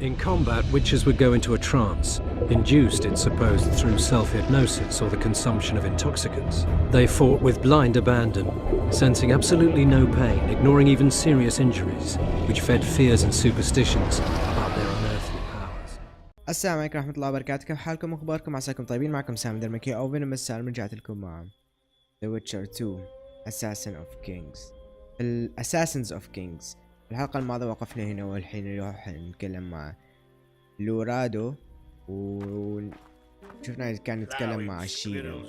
In combat, witches would go into a trance, induced, it's supposed, through self-hypnosis or the consumption of intoxicants. They fought with blind abandon, sensing absolutely no pain, ignoring even serious injuries, which fed fears and superstitions about their unearthly powers. السلام عليكم ورحمة الله وبركاته، كيف حالكم واخباركم؟ عساكم طيبين. معكم سامي درمكي او فينوم السالم. رجعت لكم مع The Witcher 2 Assassin of Kings. Assassins of Kings. الحلقة الماضية وقفنا هنا، والحين نروح نتكلم مع لوريدو وشفنا كان نتكلم مع الشيرو.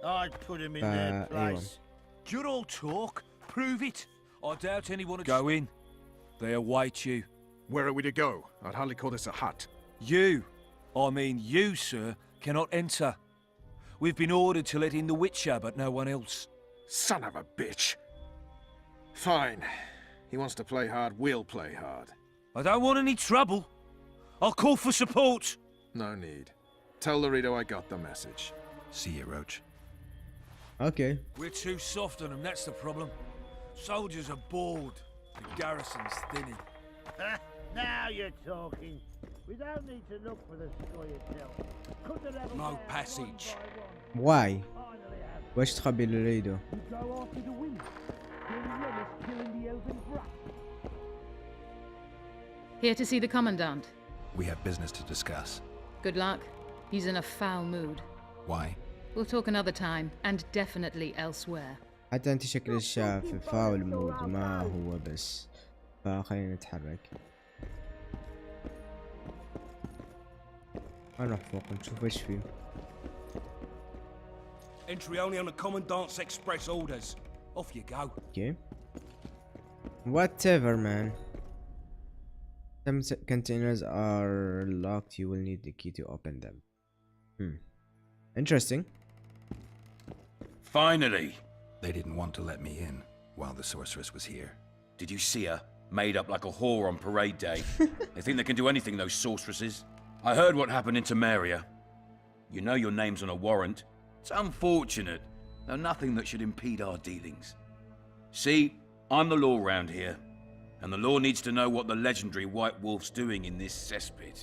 أيوة. You're all talk. Prove it. I doubt anyone. Go in. They await you. Where are we to go? I'd hardly call this a hut. You, sir, cannot enter. We've been ordered to let in the Witcher, but no one else. Son of a bitch. Fine. He wants to play hard, we'll play hard. I don't want any trouble. I'll call for support. No need. Tell Lوريدو I got the message. See you, Roach. Okay. We're too soft on them, that's the problem. Soldiers are bored. The garrison's thinning. Now you're talking. We don't need to look for the sky itself. No passage. Why? واش تخبي لوريدو؟ Here to see the Commandant. We have business to discuss. Good luck. He's in a foul mood. Why? We'll talk another time, and definitely elsewhere. حتى انت شكل شاف فاول مود ما هو بس، فخلينا نتحرك. نروح فوق نشوف ايش فيه. Entry only on the Commandant's express orders. Off you go. Okay. Whatever, man. Some containers are locked. You will need the key to open them. Interesting. Finally! They didn't want to let me in while the sorceress was here. Did you see her? Made up like a whore on parade day. They think they can do anything, those sorceresses. I heard what happened in Temeria. You know your name's on a warrant. It's unfortunate, though nothing that should impede our dealings. See, I'm the law round here, and the law needs to know what the legendary White Wolf's doing in this cesspit.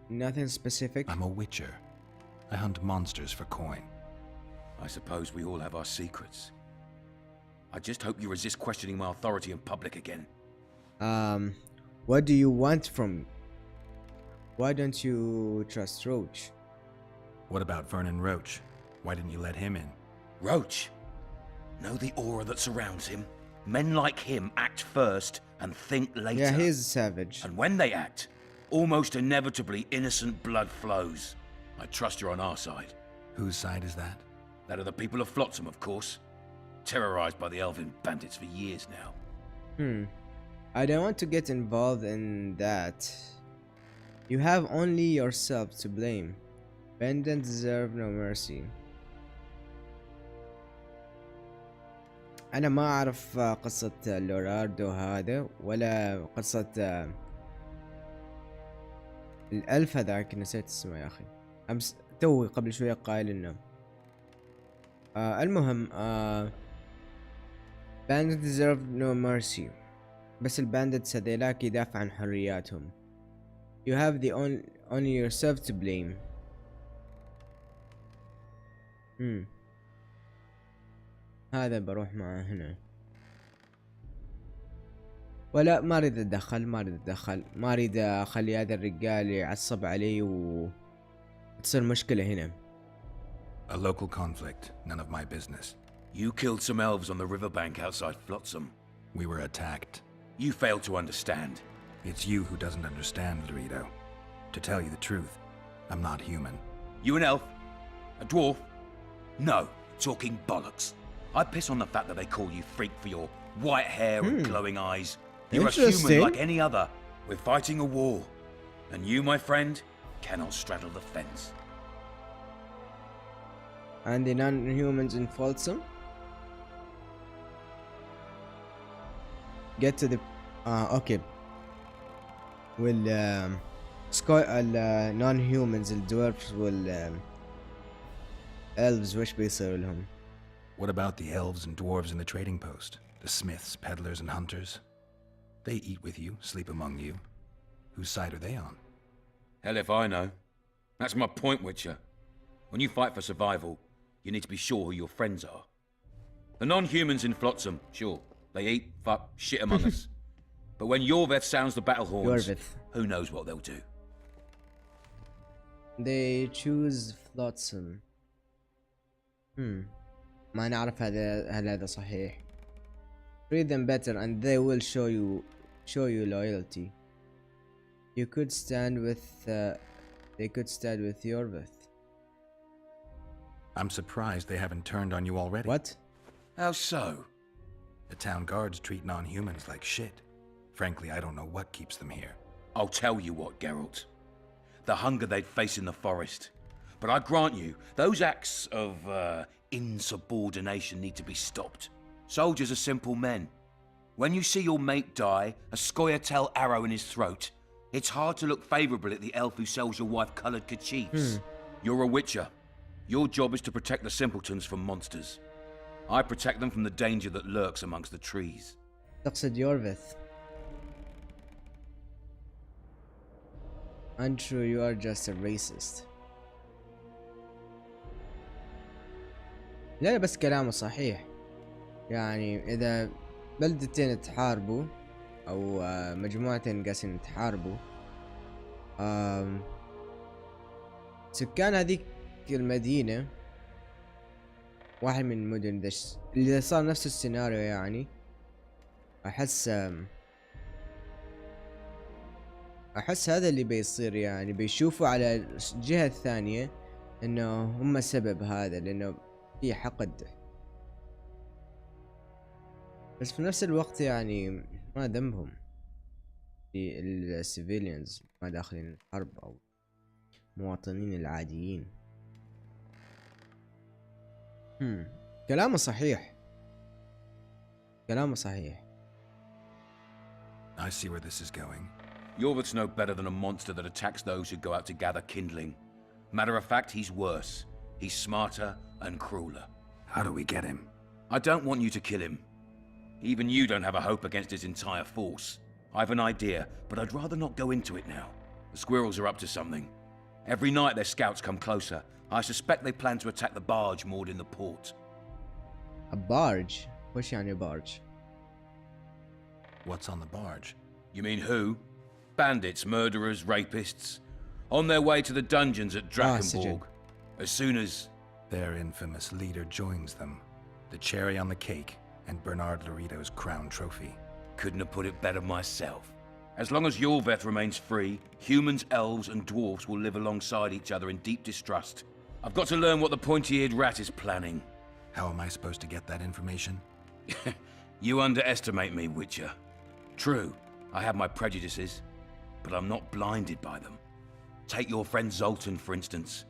Nothing specific. I'm a witcher. I hunt monsters for coin. I suppose we all have our secrets. I just hope you resist questioning my authority in public again. What do you want from me? Why don't you trust Roach? What about Vernon Roach? Why didn't you let him in? Roach? Know the aura that surrounds him? Men like him act first and think later. Yeah, he's a savage. And when they act, almost inevitably innocent blood flows. I trust you're on our side. Whose side is that? That of the people of Flotsam, of course. Terrorized by the elven bandits for years now. I don't want to get involved in that. You have only yourself to blame. Bandits deserve no mercy. أنا ما أعرف قصة لوريدو هذا ولا قصة الألف هذاك، نسيت اسمه يا أخي. أمس توي قبل شوية قايل إنه المهم bandits deserve no mercy. بس الباندتس هذيلاك يدافع عن حرياتهم. You have the only yourself to blame. هذا بروح معه هنا. ولا ما اريد اتدخل، ما اريد اخلي هذا الرجال يعصب علي وتصير مشكلة هنا. A local conflict, none of my business. You killed some elves on the riverbank outside Flotsam. We were attacked. You failed to understand. It's you who doesn't understand, Lوريدو. To tell you the truth, I'm not human. You an elf? A dwarf? No, talking bollocks. I piss on the fact that they call you freak for your white hair and glowing eyes. You're a human like any other. We're fighting a war. And you, my friend, cannot straddle the fence. And the non-humans in Folsom? Get to the okay. non-humans الدورفز elves وش بيصير لهم؟ What about the elves and dwarves in the trading post? The smiths, peddlers, and hunters. They eat with you, sleep among you. Whose side are they on? Hell if I know. That's my point, Witcher. When you fight for survival, you need to be sure who your friends are. The non-humans in Flotsam, sure, they eat, fuck, shit among us. But when Yorveth sounds the battle horns, who knows what they'll do. They choose Flotsam. ما نعرف هل هذا صحيح. Treat them better and they will show you loyalty. You could stand with they could stand with Yorveth. I'm surprised they haven't turned on you already. What? How so? The town guards treat non-humans like shit. Frankly, I don't know what keeps them here. I'll tell you what, Geralt. The hunger they'd face in the forest. But I grant you, those acts of insubordination need to be stopped. Soldiers are simple men. When you see your mate die, a scoia'tael arrow in his throat, it's hard to look favourable at the elf who sells your wife coloured kerchiefs. You're a witcher. Your job is to protect the simpletons from monsters. I protect them from the danger that lurks amongst the trees. تقصد Yorveth. Untrue, you are just a racist. لا بس كلامه صحيح. يعني إذا بلدتين تحاربوا أو مجموعتين قاسين تحاربوا، سكان هذيك المدينة، واحد من المدن دش اللي صار نفس السيناريو، يعني أحس هذا اللي بيصير، يعني بيشوفوا على الجهة الثانية إنه هم السبب هذا، لأنه في حقد. بس في نفس الوقت يعني ما ذنبهم، في السيفيليانز ما داخلين الحرب أو المواطنين العاديين. كلامه صحيح. I see where this is going. Yorveth's no better than a monster that attacks those who go out to gather kindling. Matter of fact, he's worse. He's smarter and crueler. How do we get him? I don't want you to kill him. Even you don't have a hope against his entire force. I've an idea, but I'd rather not go into it now. The squirrels are up to something. Every night their scouts come closer. I suspect they plan to attack the barge moored in the port. A barge? وش يعني barge? What's on the barge? You mean who? Bandits, murderers, rapists. On their way to the dungeons at Drakenborg. As soon as their infamous leader joins them. The cherry on the cake and Bernard Lorito's crown trophy. Couldn't have put it better myself. As long as Yorveth remains free, humans, elves, and dwarves will live alongside each other in deep distrust. I've got to learn what the pointy-eared rat is planning. How am I supposed to get that information? You underestimate me, Witcher. True, I have my prejudices, but I'm not blinded by them. Take your friend Zoltan, for instance.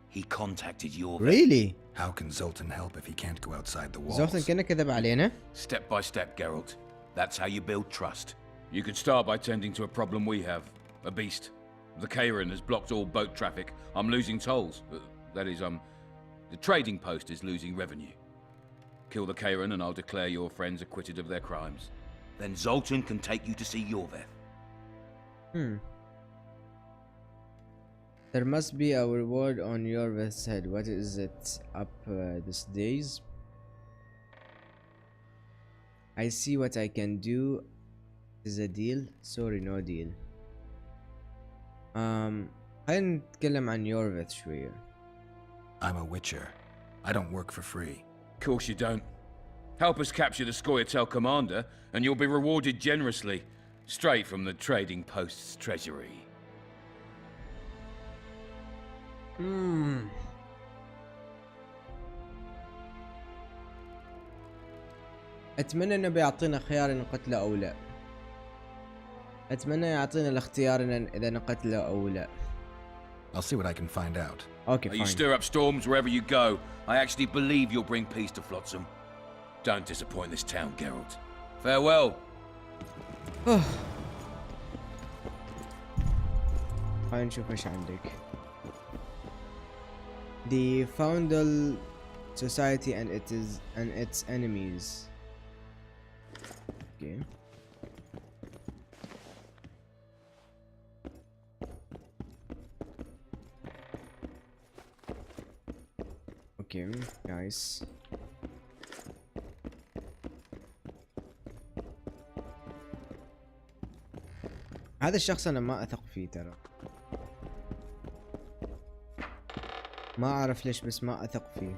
He contacted Yorveth. Really? How can Zoltan help if he can't go outside the walls? Zoltan كأنه كذب علينا. Step by step, Geralt. That's how you build trust. You could start by tending to a problem we have. A beast. The Kairan has blocked all boat traffic. I'm losing tolls. That is, the trading post is losing revenue. Kill the Kairan and I'll declare your friends acquitted of their crimes. Then Zoltan can take you to see Yorveth. There must be a reward on Yorveth's head. What is it up these days? I see what I can do. Is a deal? Sorry, no deal. خلينا نتكلم عن Yorveth شوية. I'm a witcher. I don't work for free. Of course you don't. Help us capture the scoia'tael commander, and you'll be rewarded generously, straight from the trading post's treasury. أتمنى إنه بيعطينا خيار إن نقتله أو لا. أتمنى يعطينا الاختيار إن إذا نقتله أو لا. I'll see what I can find out. Okay, You fine. stir up storms wherever you go. I actually believe you'll bring peace to Flotsam. Don't disappoint this town, Geralt. Farewell. خلينا نشوف إيش عندك. The Foundal Society and its enemies. اوكي نايس. هذا الشخص انا ما اثق فيه ترى، ما اعرف ليش بس ما اثق فيه.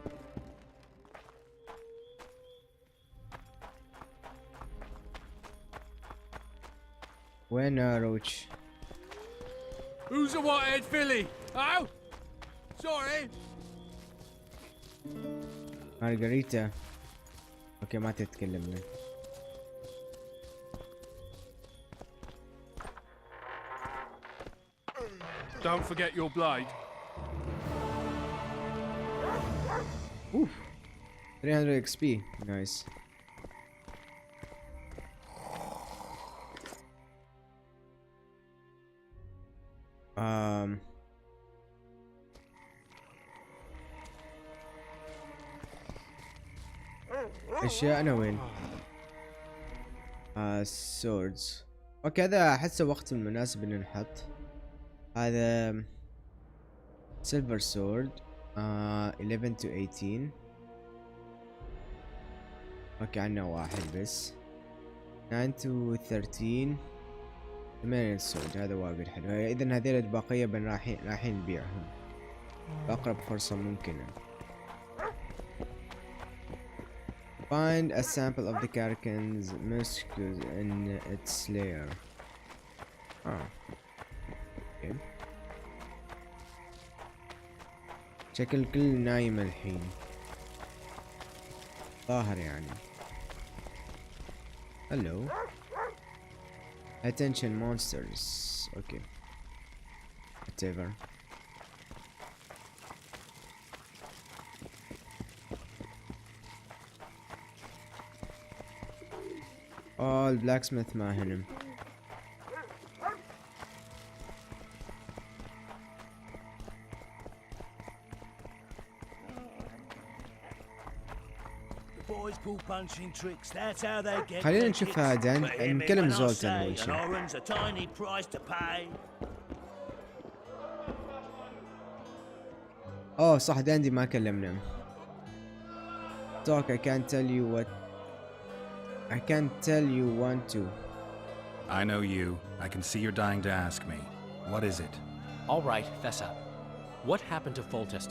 وين روتش؟ Who's a white-haired filly? Oh! Sorry! مارغريتا. اوكي ما تتكلمنا. Don't forget your blade. Oof. 300 XP. Nice. اشياءنا وين؟ سوردز. اوكي هذا احسه وقت المناسب ان نحط هذا سيلفر سورد 11 to 18. اوكي عنا واحد بس. 9 to 13 8 سورد. هذا واجد حلو. اذا هذيل الباقية رايحين نبيعهم بأقرب فرصة ممكنة. Find a sample of the Karakan's muscles in its lair. Okay. شكل كل نايم الحين ظاهر يعني. Hello. Attention monsters. Okay. Whatever. البلاكسميث ما هنا. خلينا نشوف هذا نكلم زولتن اول شيء. اوه صح داندي ما كلمنا. Talk, I can't tell you what I can't tell you want to. I know you. I can see you're dying to ask me. What is it? All right, Thessa. What happened to Foltest?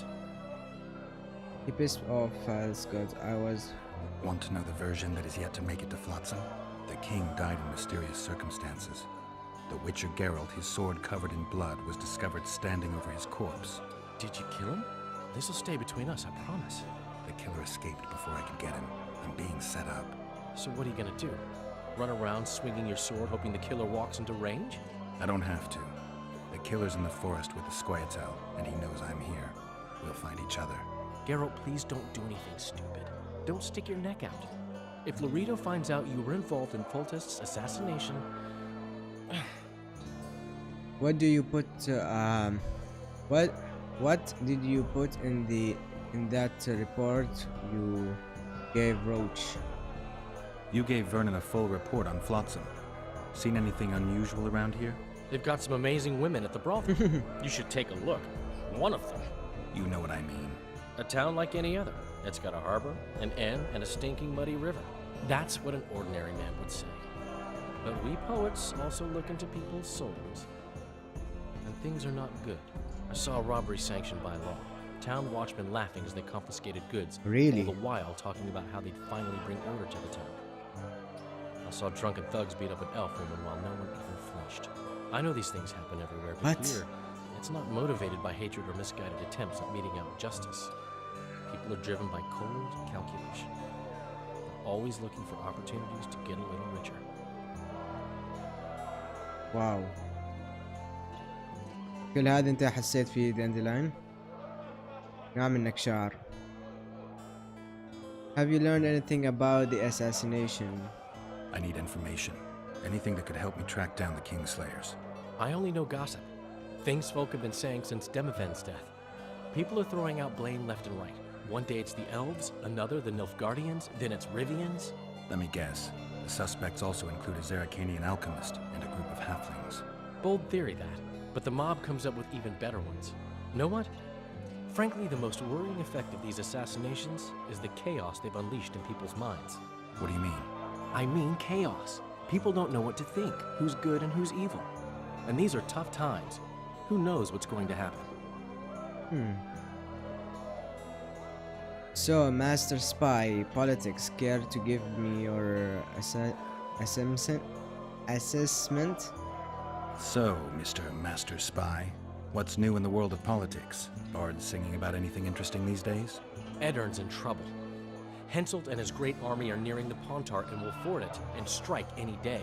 He pissed off Scott. I was... Want to know the version that is yet to make it to Flotsam? The king died in mysterious circumstances. The Witcher Geralt, his sword covered in blood, was discovered standing over his corpse. Did you kill him? This'll stay between us, I promise. The killer escaped before I could get him. I'm being set up. So what are you gonna do? Run around swinging your sword hoping the killer walks into range? I don't have to. The killer's in the forest with the Squayatel, and he knows I'm here. We'll find each other. Geralt, please don't do anything stupid. Don't stick your neck out. If Lوريدو finds out you were involved in Foltest's assassination... What do you put what did you put in that report you gave Roach? You gave Vernon a full report on Flotsam. Seen anything unusual around here? They've got some amazing women at the brothel. You should take a look. One of them. You know what I mean. A town like any other. It's got a harbor, an inn, and a stinking muddy river. That's what an ordinary man would say. But we poets also look into people's souls. And things are not good. I saw a robbery sanctioned by law. Town watchmen laughing as they confiscated goods. Really? All the while talking about how they'd finally bring order to the town. I saw drunken thugs beat up an elf woman while no one even flinched. I know these things happen everywhere, but What? here, it's not motivated by hatred or misguided attempts at meting out justice. People are driven by cold calculation. They're always looking for opportunities to get a little richer. واو. كل هذا انت حسيت فيه داندلاين؟ نعم انك شعر. Have you learned anything about the assassination? I need information. Anything that could help me track down the Kingslayers. I only know gossip. Things folk have been saying since Demiven's death. People are throwing out blame left and right. One day it's the elves, another the Nilfgaardians, then it's Rivians. Let me guess. The suspects also include a Zerrikanian alchemist and a group of halflings. Bold theory, that. But the mob comes up with even better ones. Know what? Frankly, the most worrying effect of these assassinations is the chaos they've unleashed in people's minds. What do you mean? I mean chaos. People don't know what to think, who's good and who's evil. And these are tough times. Who knows what's going to happen? So, Master Spy, politics, care to give me your assessment? So, Mr. Master Spy, what's new in the world of politics? Bards singing about anything interesting these days? Eddern's in trouble. Henselt and his great army are nearing the Pontarch and will ford it and strike any day.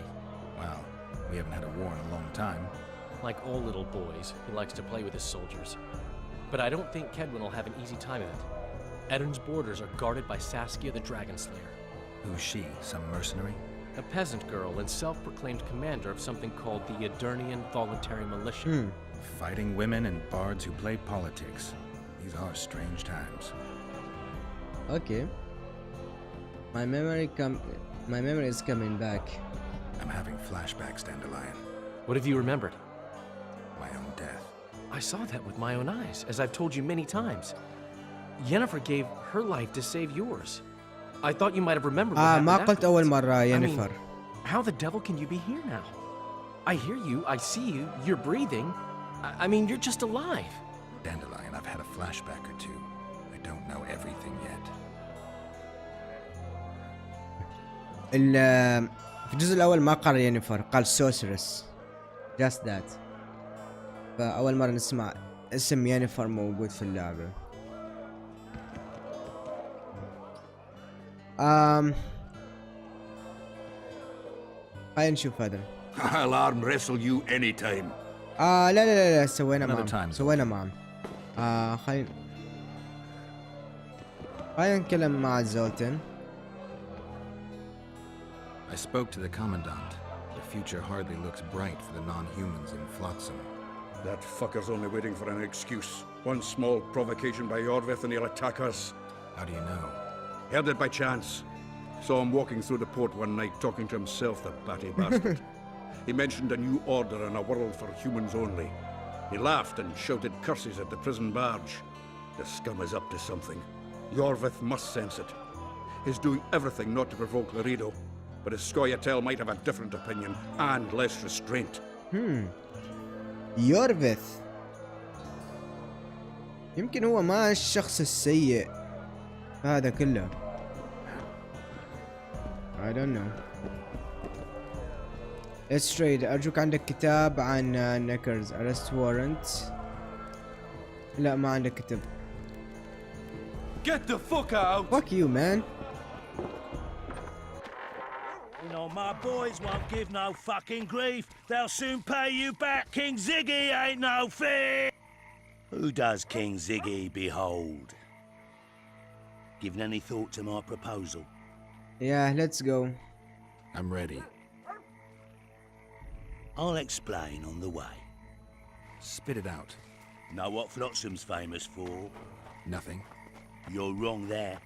Well, we haven't had a war in a long time. Like all little boys, he likes to play with his soldiers. But I don't think Kedwin will have an easy time of it. Eddern's borders are guarded by Saskia the Dragon Slayer. Who's she? Some mercenary? A peasant girl and self-proclaimed commander of something called the Edirnian Voluntary Militia. Fighting women and bards who play politics. These are strange times. Okay. My memory is coming back. I'm having flashbacks, Dandelion. What have you remembered? My own death. I saw that with my own eyes, as I've told you many times. Yennefer gave her life to save yours. I thought you might have remembered what happened ما قلت أول مرة I ينفر. mean, how the devil can you be here now? I hear you, I see you, you're breathing. I mean, you're just alive. Dandelion, I've had a flashback or two. I don't know everything yet. في الجزء الأول ما قال ينفر، قال sorceress. Just that. فأول مرة نسمع اسم ينفر موجود في اللعبة. خلينا نشوف هذا. I'll arm wrestle you anytime. لا لا لا لا سوينا Another معهم. time. سوينا معهم. خلينا نتكلم مع زولتن. I spoke to the Commandant. The future hardly looks bright for the non-humans in Flotsam. That fucker's only waiting for an excuse. One small provocation by Orvith and he'll attack us. How do you know? Heard it by chance. Saw him walking through the port one night talking to himself, the batty bastard. He mentioned a new order and a world for humans only. He laughed and shouted curses at the prison barge. The scum is up to something. Yorvith must sense it. He's doing everything not to provoke Lorido, but his Scoia'tael might have a different opinion and less restraint. يورفيث يمكن هو ما الشخص السيء هذا كله. I don't know. Let's trade. أرجوك عندك كتاب عن نيكرز arrest warrant. لا ما عندك كتاب. Get the fuck out! Fuck you man. You know, my boys won't give no fucking grief. They'll soon pay you back. King Ziggy ain't no fear. Who does King Ziggy behold? Given any thought to my proposal? Yeah, let's go. I'm ready. I'll explain on the way. Spit it out. Know what Flotsam's famous for? Nothing. You're wrong there.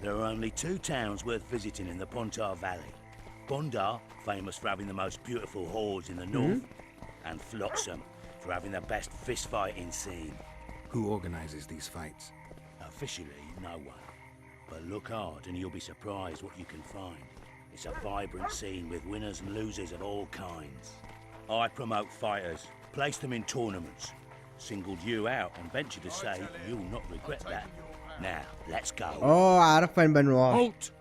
There are only two towns worth visiting in the Pontar Valley. Bondar, famous for having the most beautiful whores in the north, and Flotsam, for having the best fist-fighting scene. Who organizes these fights? Officially, no one. But look hard and you'll be surprised what you can find. It's a vibrant scene with winners and losers of all kinds. I promote fighters, place them in tournaments. Singled you out and venture to say you'll not regret that. Now, let's go. Oh, عارف وين بنروح. Halt!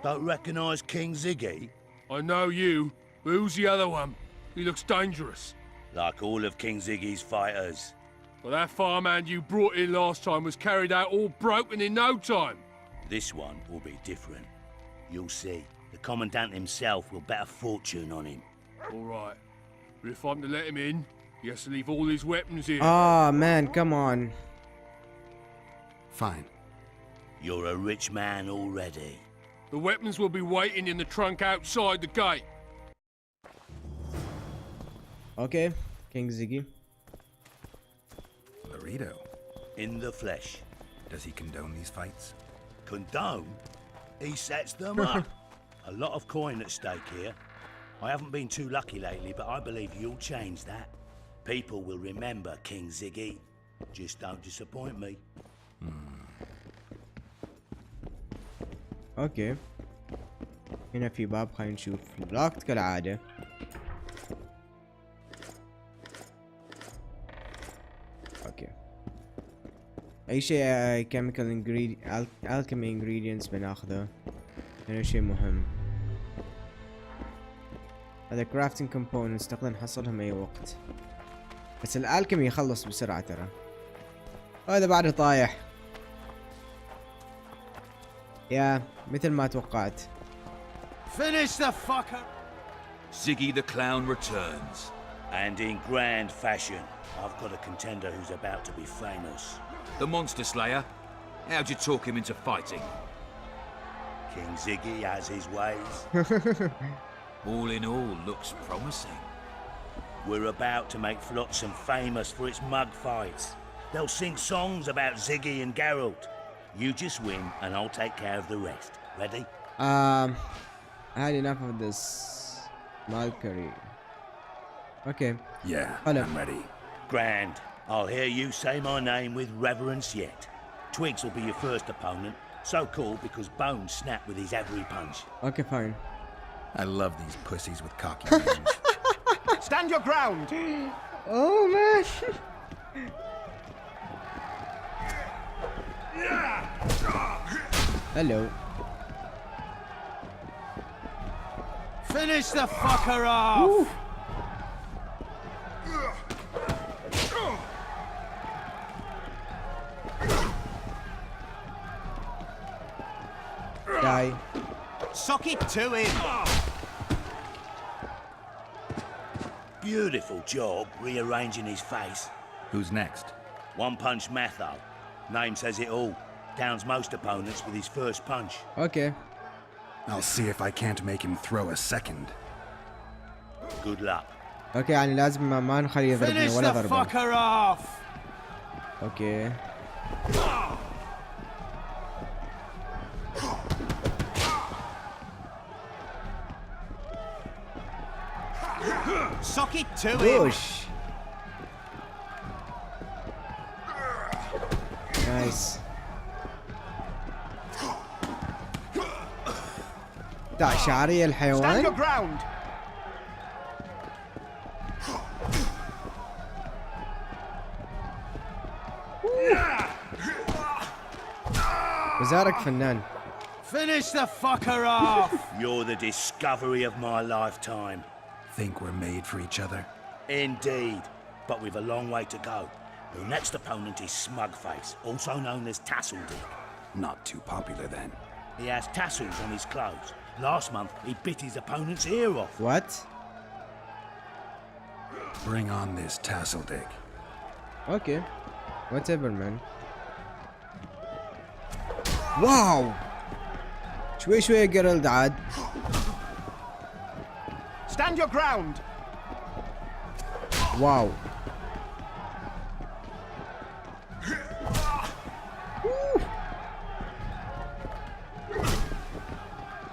Don't recognise King Ziggy? I know you, but who's the other one? He looks dangerous. Like all of King Ziggy's fighters. Well, that farmhand you brought in last time was carried out all broken in no time. This one will be different. You'll see. The Commandant himself will bet a fortune on him. All right. But if I'm to let him in, he has to leave all his weapons here. Oh man, come on. Fine. You're a rich man already. The weapons will be waiting in the trunk outside the gate. Okay, King Ziggy. Lorido. In the flesh. Does he condone these fights? Condone? He sets them up. A lot of coin at stake here. I haven't been too lucky lately, but I believe you'll change that. People will remember King Ziggy. Just don't disappoint me. اوكي هنا في باب، خلينا نشوف لوكت كالعادة. اوكي اي شيء chemical ingredient alchemy ingredients بناخذه، هنا شيء مهم. هذا crafting components نقدر نحصلهم اي وقت، بس الالكيمي يخلص بسرعة ترى. هذا بعده طايح. يا مثل ما توقعت. Finish the fucker! Ziggy the Clown returns. And in grand fashion. I've got a contender who's about to be famous. The Monster Slayer? How'd you talk him into fighting? King Ziggy has his ways. All in all, looks promising. We're about to make Flotsam famous for its mug fights. They'll sing songs about Ziggy and Geralt. You just win and I'll take care of the rest. Ready? I had enough of this Malkari. Okay. Yeah, Hello. I'm ready. Grand. I'll hear you say my name with reverence yet. Twigs will be your first opponent. So called because Bones snapped with his every punch. Okay, fine. I love these pussies with cocky range. Stand your ground! Oh man. Hello. Finish the fucker off! Die. Sock it to him! Beautiful job rearranging his face. Who's next? One punch Matho. Name says it all. Downs most opponents with his first punch. Okay. I'll see if I can't make him throw a second. Good luck. اوكي يعني لازم ما نخليه يضربني Finish ولا the ضربة. fucker off! اوكي. Sock it to him! Push. Nice. دع شعري Stand your الحيوان. ground! وزارك فنان. Finish the fucker off! You're the discovery of my lifetime. Think we're made for each other? Indeed. But we've a long way to go. The next opponent is Smugface, also known as Tasseldick. Not too popular then. He has tassels on his clothes. Last month, he bit his opponent's ear off. What? Bring on this tassel dick. Okay. Whatever man. واو. شوي شوي جيرالد عاد. Stand your ground! واو.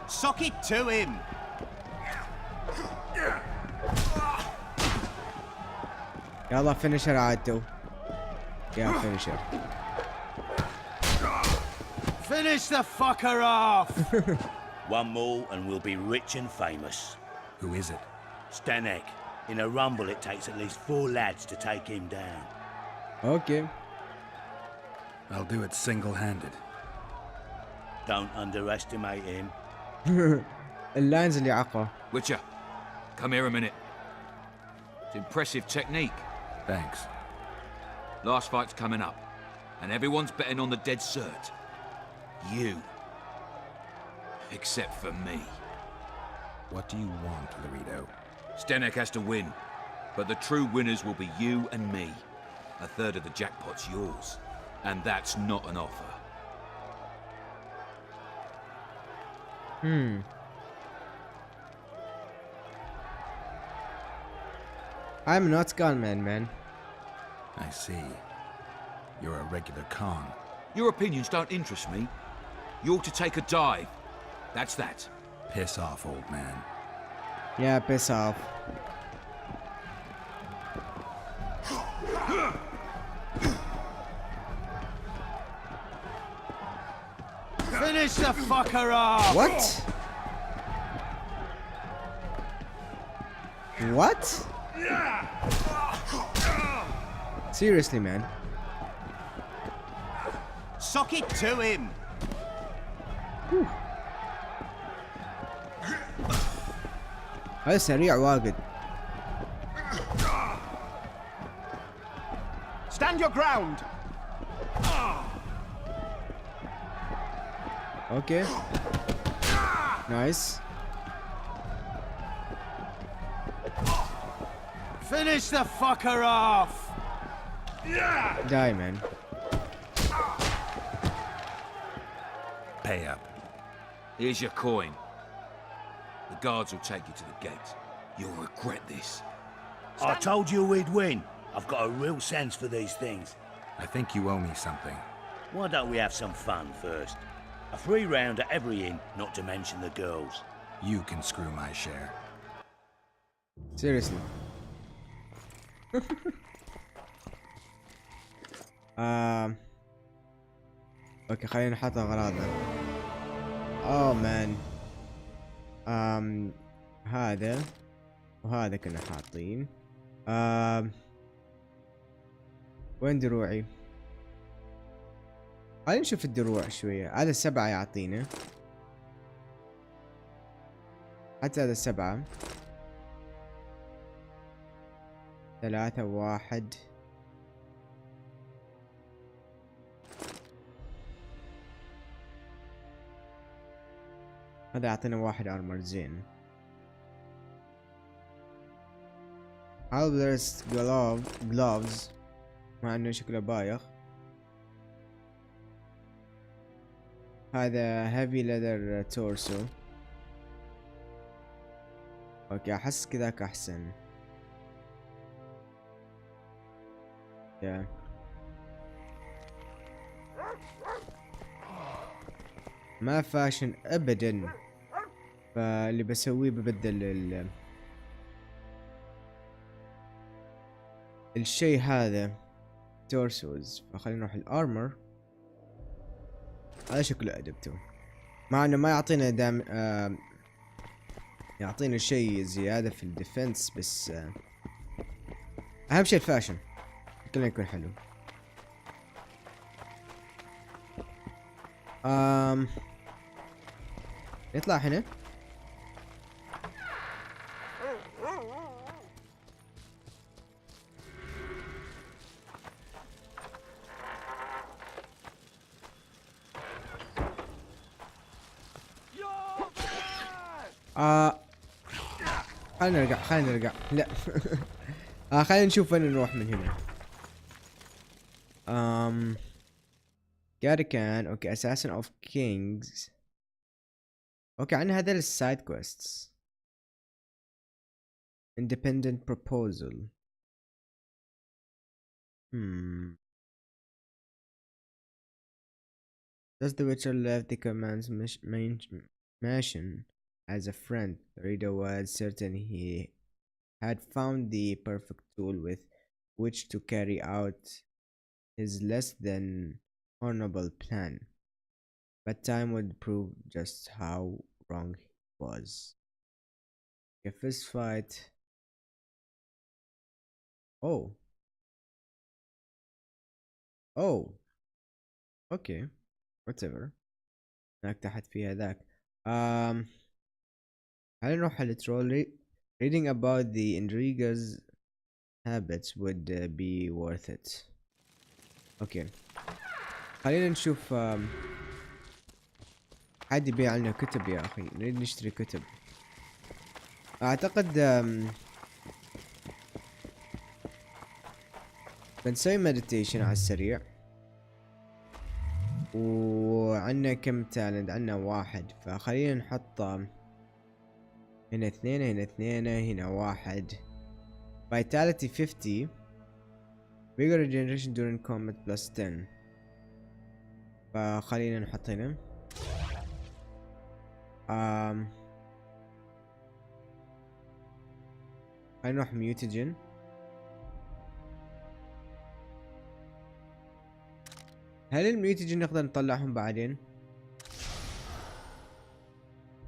Sock it to him! يلا فينيشر عاد تو. يا فينيشر. Finish the fucker off! One more and we'll be rich and famous. Who is it? Stanek. In a rumble, it takes at least 4 lads to take him down. Okay. I'll do it single-handed. Don't underestimate him. اللاينز اللي عقه. Witcher, come here a minute. It's impressive technique. Thanks. Last fight's coming up, and everyone's betting on the dead cert. You. Except for me. What do you want, Lorito? Stenek has to win, but the true winners will be you and me. A third of the jackpot's yours, and that's not an offer. I'm not gunman, man. I see. You're a regular con. Your opinions don't interest me. You ought to take a dive. That's that. Piss off, old man. Yeah, piss off. Finish the fucker off! What? What? Seriously, man. Sock it to him! هذا سريع واجد. Stand your ground! Okay. Nice. Finish the fucker off! Die, man. Pay up. Here's your coin. The guards will take you to the gate. You'll regret this. I told you we'd win. I've got a real sense for these things. I think you owe me something. Why don't we have some fun first? A free round at every inn, not to mention the girls. You can screw my share. Seriously. اوكي خلينا نحط اغراضنا. اوه مان. هذا وهذا كنا حاطين. وين دروعي؟ خلينا نشوف الدروع شوية. هذا 7 يعطينا، حتى هذا 7. 3 1. هذا يعطينا 1 ارمر زين. Halber's gloves مع انه شكله بايخ. هذا heavy leather torso. اوكي احس كذاك احسن. ما فاشن ابدا، فاللي بسويه ببدل الشيء هذا تورسوز. فخلينا نروح الارمر. هذا شكله ادبته، مع انه ما يعطينا يعطينا شيء زيادة في الديفنس، بس اهم شيء الفاشن كله يكون حلو. نطلع هنا. خلينا نرجع لا. خلينا نشوف وين نروح من هنا. كان اوكي assassin of kings. اوكي عندنا هذا السايد كويستس. independent proposal. Does the Witcher left the command's mansion as a friend? Lorrido was certain he had found the perfect tool with which to carry out his less than honorable plan, but time would prove just how wrong he was. A fist fight. Oh, okay, whatever. هناك تحت في هذاك. هل نروح على الترول؟ Reading about the intriguers' habits would be worth it. اوكي خلينا نشوف. حد يبيع لنا كتب يا اخي، نريد نشتري كتب. اعتقد بنسوي مديتيشن على السريع. وعندنا كم تالنت؟ عندنا 1، فخلينا نحط هنا 2، هنا 2، هنا 1. Vitality 50. Vigor regeneration during combat plus 10. فخلينا نحط هنا. خلينا نروح ميوتيجن. هل الميوتيجن نقدر نطلعهم بعدين؟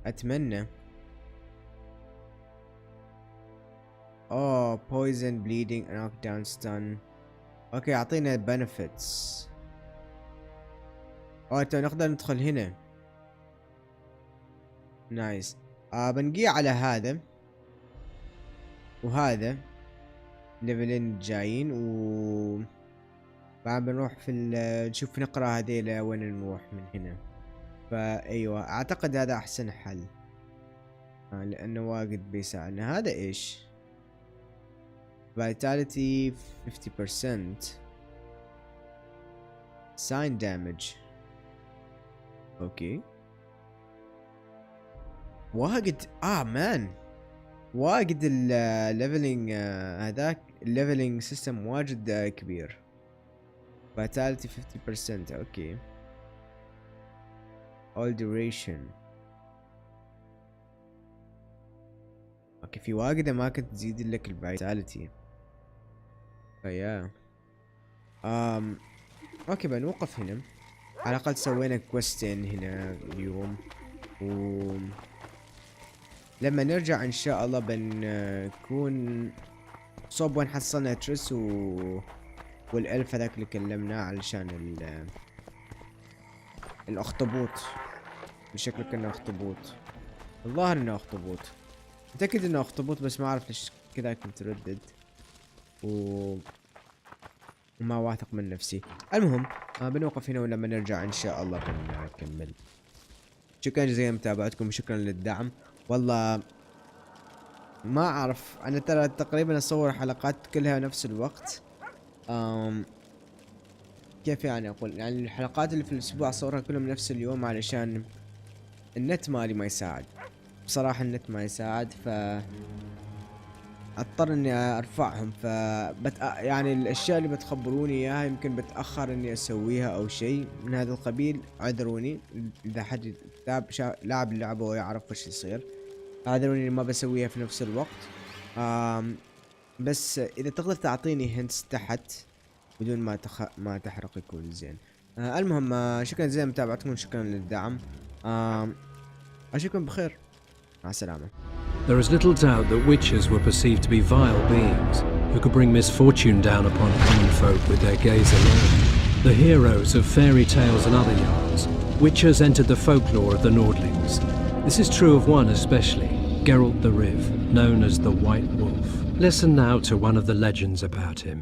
اتمنى. اوه poison bleeding knock down stun. اوكي اعطينا benefits. تو نقدر ندخل هنا. نايس. بنقي على هذا وهذا ليفلين جايين، و بعد بنروح في نشوف نقرا هذيلا وين نروح من هنا. فايوه اعتقد هذا احسن حل، لانه واجد بيساعدنا. هذا ايش؟ vitality 50%، sign damage. اوكي واجد مان، واجد الليفلينج هذاك الليفلينج سيستم واجد كبير. vitality 50%. اوكي all duration. اوكي في واجد اماكن تزيد لك الفيتاليتي. فيا اوكي بنوقف هنا. على الاقل سوينا كويستين هنا اليوم، و لما نرجع ان شاء الله بنكون صوب وين حصلنا تريس والالف هذاك اللي كلمناه علشان الاخطبوط. بشكل كنا اخطبوط، الظاهر انه اخطبوط، متأكد انه اخطبوط بس ما اعرف ليش كذا كنت ردد وما واثق من نفسي. المهم بنوقف هنا، ولما نرجع ان شاء الله بنكمل. شكرا جزيلا لمتابعتكم وشكرا للدعم. والله ما اعرف، انا ترى تقريبا اصور حلقات كلها نفس الوقت. كيف يعني اقول، يعني الحلقات اللي في الاسبوع اصورها كلهم نفس اليوم علشان النت مالي ما يساعد. بصراحة النت ما يساعد، ف اضطر اني ارفعهم. يعني الاشياء اللي بتخبروني اياها يمكن بتأخر اني اسويها او شيء من هذا القبيل. اعذروني اذا حد لعب اللعبة ويعرف وش يصير. اعذروني ما بسويها في نفس الوقت. بس اذا تقدر تعطيني هنتس تحت بدون ما تحرق يكون زين. المهم شكرا جزيلا لمتابعتكم وشكرا للدعم. اشوفكم بخير، مع السلامة. There is little doubt that witches were perceived to be vile beings who could bring misfortune down upon common folk with their gaze alone. The heroes of fairy tales and other yarns, witches entered the folklore of the Nordlings. This is true of one especially, Geralt the Riv, known as the White Wolf. Listen now to one of the legends about him.